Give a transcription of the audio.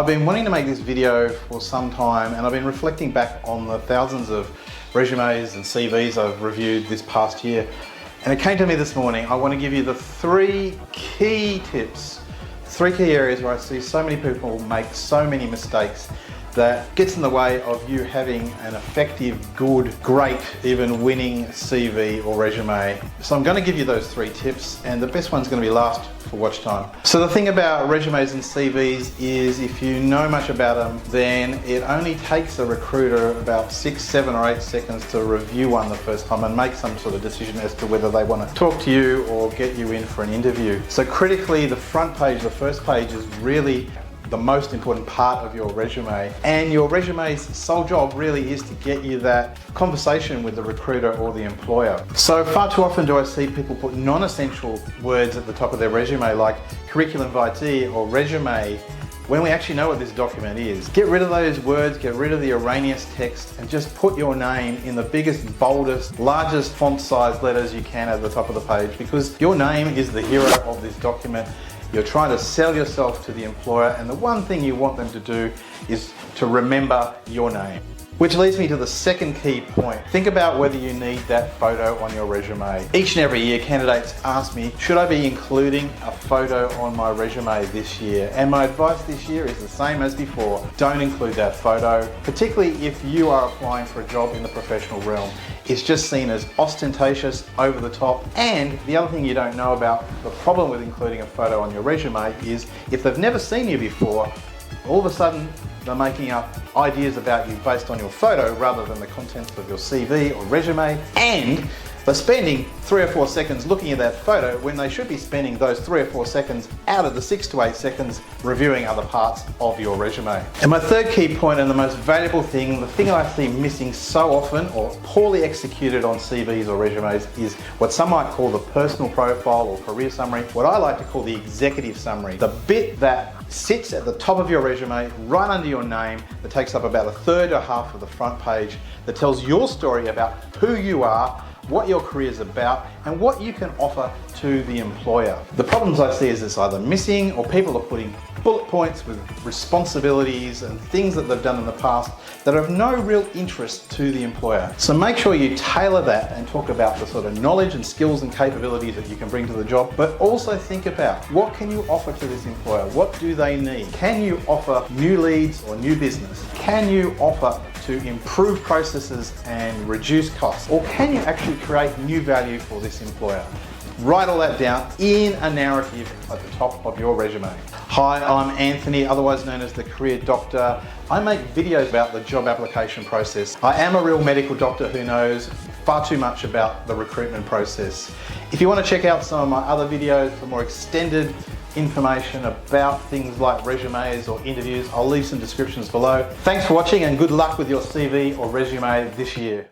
I've been wanting to make this video for some time, and I've been reflecting back on the thousands of resumes and CVs I've reviewed this past year. And it came to me this morning, I want to give you the three key tips, three key areas where I see so many people make so many mistakes that gets in the way of you having an effective, good, great, even winning CV or resume. So I'm going to give you those three tips, and the best one's going to be last for watch time. So the thing about resumes and CVs is if you know much about them, then it only takes a recruiter about 6, 7 or 8 seconds to review one the first time and make some sort of decision as to whether they want to talk to you or get you in for an interview. So critically, the front page, the first page, is really the most important part of your resume, and your resume's sole job really is to get you that conversation with the recruiter or the employer. So far too often do I see people put non-essential words at the top of their resume like curriculum vitae or resume, when we actually know what this document is. Get rid of those words, get rid of the erroneous text, and just put your name in the biggest, boldest, largest font size letters you can at the top of the page, because your name is the hero of this document. You're trying to sell yourself to the employer, and the one thing you want them to do is to remember your name. Which leads me to the second key point. Think about whether you need that photo on your resume. Each and every year, candidates ask me, should I be including a photo on my resume this year? And my advice this year is the same as before. Don't include that photo, particularly if you are applying for a job in the professional realm. It's just seen as ostentatious, over the top. And the other thing you don't know about the problem with including a photo on your resume is if they've never seen you before, all of a sudden they're making up ideas about you based on your photo rather than the contents of your CV or resume, and they're spending 3 or 4 seconds looking at that photo when they should be spending those 3 or 4 seconds out of the 6 to 8 seconds reviewing other parts of your resume. And my third key point, and the most valuable thing, the thing I see missing so often or poorly executed on CVs or resumes, is what some might call the personal profile or career summary, what I like to call the executive summary. The bit that sits at the top of your resume, right under your name, that takes up about 1/3 or half of the front page, that tells your story about who you are, what your career is about, and what you can offer to the employer. The problems I see is it's either missing, or people are putting bullet points with responsibilities and things that they've done in the past that are of no real interest to the employer. So make sure you tailor that and talk about the sort of knowledge and skills and capabilities that you can bring to the job, but also think about what can you offer to this employer? What do they need? Can you offer new leads or new business? Can you offer to improve processes and reduce costs? Or can you actually create new value for this employer? Write all that down in a narrative at the top of your resume. Hi, I'm Anthony, otherwise known as the Career Doctor. I make videos about the job application process. I am a real medical doctor who knows far too much about the recruitment process. If you want to check out some of my other videos for more extended information about things like resumes or interviews, I'll leave some descriptions below. Thanks for watching, and good luck with your CV or resume this year.